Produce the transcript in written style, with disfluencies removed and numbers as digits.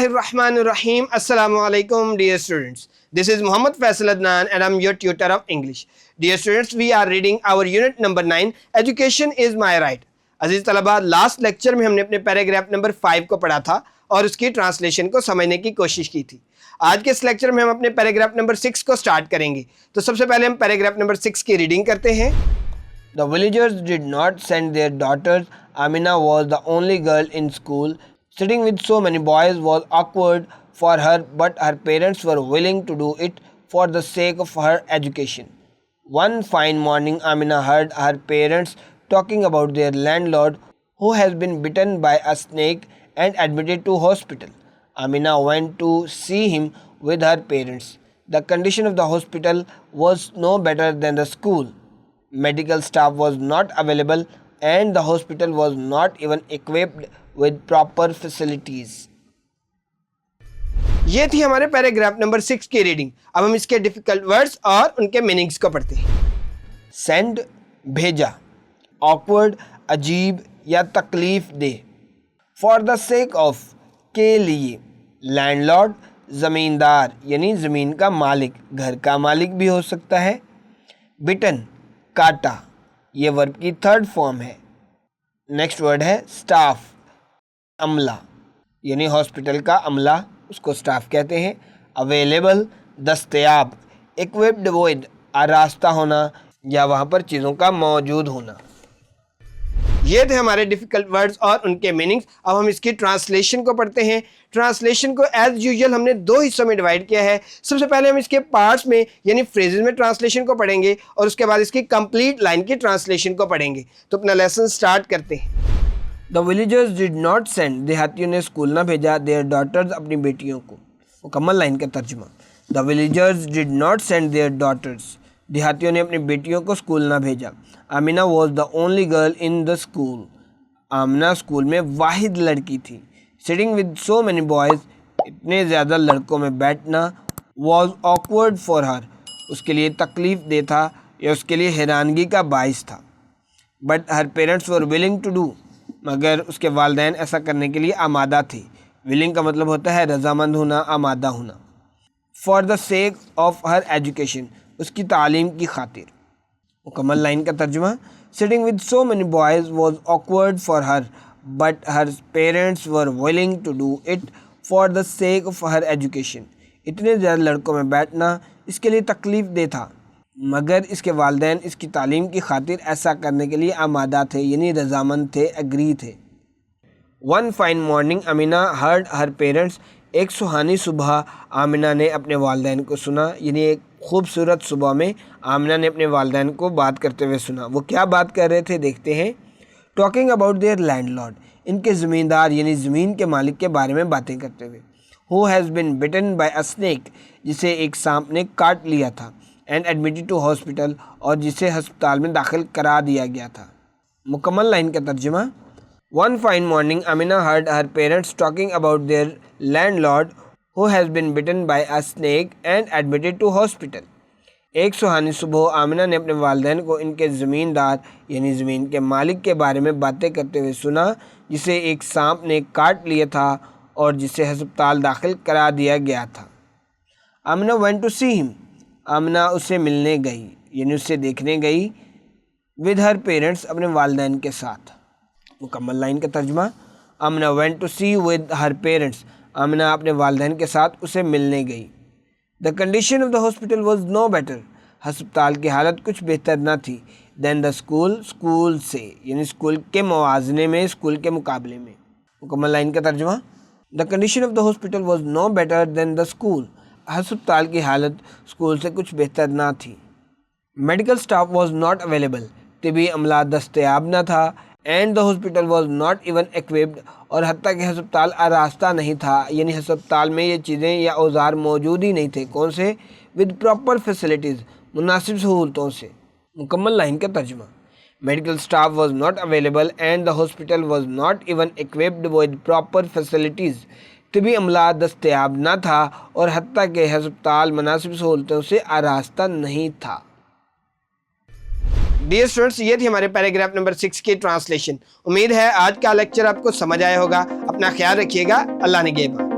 Bismillahirrahmanirrahim. Assalamu alaikum, dear students. This is Muhammad Faisal Adnan and I'm your tutor of English. Dear students, we are reading our unit number 9, Education is my right. अजीज तलबा, last lecture में हमने अपने paragraph number 5 को पढ़ा था और उसकी translation को समझने की कोशिश की थी. आज के इस लेक्चर में हम अपने पैराग्राफ नंबर 6 को स्टार्ट करेंगे. तो सबसे पहले हम पैराग्राफ नंबर 6 की रीडिंग करते हैं. The villagers did not send their daughters. Amina was the only girl in school. Sitting with so many boys was awkward for her, but her parents were willing to do it for the sake of her education. One fine morning, Amina heard her parents talking about their landlord who has been bitten by a snake and admitted to hospital. Amina went to see him with her parents. The condition of the hospital was no better than the school. Medical staff was not available and the hospital was not even equipped with proper facilities. ये थी हमारे paragraph number 6 की reading. अब हम इसके difficult words और उनके meanings को पढ़ते हैं. सेंड, भेजा. ऑकवर्ड, अजीब या तकलीफ दे. फॉर द सेक ऑफ, के लिए. लैंडलॉर्ड, ज़मींदार यानी ज़मीन का मालिक, घर का मालिक भी हो सकता है. बिटन, काटा. ये वर्ब की थर्ड फॉर्म है. नेक्स्ट वर्ड है स्टाफ, अमला यानी हॉस्पिटल का अमला, उसको स्टाफ कहते हैं. अवेलेबल, दस्तयाब. इक्विप्ड विद, आरास्ता होना या वहाँ पर चीज़ों का मौजूद होना. ये थे हमारे डिफ़िकल्ट वर्ड्स और उनके मीनिंग्स. अब हम इसकी ट्रांसलेशन को पढ़ते हैं. ट्रांसलेशन को एज यूजुअल हमने 2 हिस्सों में डिवाइड किया है. सबसे पहले हम इसके पार्ट्स में यानी फ्रेजेस में ट्रांसलेशन को पढ़ेंगे और उसके बाद इसकी कंप्लीट लाइन की ट्रांसलेशन को पढ़ेंगे. तो अपना लेसन स्टार्ट करते हैं. The villagers did not send, देहातियों ने स्कूल ना भेजा. देयर डॉटर्स, अपनी बेटियों को. मुकम्मल लाइन का तर्जुमा. The villagers did not send their daughters, देहातियों ने अपनी बेटियों को स्कूल ना भेजा. Amina was the only girl in the school, Amina school में वाहिद लड़की थी. Sitting with so many boys, इतने ज़्यादा लड़कों में बैठना. वॉज ऑकवर्ड फॉर हर, उसके लिए तकलीफ़ दे था या उसके लिए हैरानगी का बाइस था. But her parents were willing to do, मगर उसके वालिदैन ऐसा करने के लिए आमादा थे. विलिंग का मतलब होता है रजामंद होना, आमादा होना. For the sake of her education, उसकी तालीम की खातिर. मुकम्मल लाइन का तर्जुमा. Sitting with so many boys was awkward for her, but her parents were willing to do it for the sake of her education. इतने ज़्यादा लड़कों में बैठना इसके लिए तकलीफ़ दे था, मगर इसके वालिदैन इसकी तालीम की खातिर ऐसा करने के लिए आमादा थे यानी रजामंद थे, एग्री थे. One fine morning Amina heard her parents, एक सुहानी सुबह आमिना ने अपने वालिदैन को सुना. यानी एक खूबसूरत सुबह में आमिना ने अपने वालिदैन को बात करते हुए सुना. वो क्या बात कर रहे थे देखते हैं. टॉकिंग अबाउट देयर लैंडलॉर्ड, इनके ज़मींदार यानी ज़मीन के मालिक के बारे में बातें करते हुए. Who has been bitten by a snake, जिसे एक सांप ने काट लिया था. एंड एडमिटेड टू हॉस्पिटल, और जिसे हस्पताल में दाखिल करा दिया गया था. मुकम्मल लाइन का तर्जुमा. One fine morning Amina heard her parents talking about their landlord who has been bitten by a snake and admitted to hospital. एक सुहानी सुबह आमिना ने अपने वालिदैन को इनके ज़मींदार यानी ज़मीन के मालिक के बारे में बातें करते हुए सुना, जिसे एक सांप ने काट लिया था और जिसे हस्पताल दाखिल करा दिया गया था. Amina went to see him, Amina उससे मिलने गई यानी उससे देखने गई. विद हर पेरेंट्स, अपने वालिदैन के साथ. मुकम्मल लाइन का तर्जुमा. Amina went to see with her parents, Amina अपने वालिदैन के साथ उसे मिलने गई. The condition of the hospital was no better, हस्पताल की हालत कुछ बेहतर न थी. दैन द स्कूल, स्कूल से यानी स्कूल के मुवाजने में, स्कूल के मुकाबले में. मुकम्मल लाइन का तर्जुमा. The condition of the hospital was no better than the school, हस्पताल की हालत स्कूल से कुछ बेहतर ना थी. Medical staff was not available, तिबी अमला दस्तयाब न था. And the hospital was not even equipped, और हत्ता कि हस्पताल आरास्ता नहीं था यानी हस्पताल में ये चीज़ें या औजार मौजूद ही नहीं थे. कौन से? विद प्रॉपर फैसिलिटीज़, मुनासिब सहूलतों से. मुकम्मल लाइन का तर्जुमा. Medical staff was not available and the hospital was not even equipped with proper facilities, तिबी अमला दस्तयाब न था और हत्ता कि हस्पताल मुनासिब सहूलतों से आरास्ता नहीं था. डियर स्टूडेंट्स, ये थी हमारे पैराग्राफ नंबर 6 की ट्रांसलेशन. उम्मीद है आज का लेक्चर आपको समझ आया होगा. अपना ख्याल रखिएगा. अल्लाह निगहबान.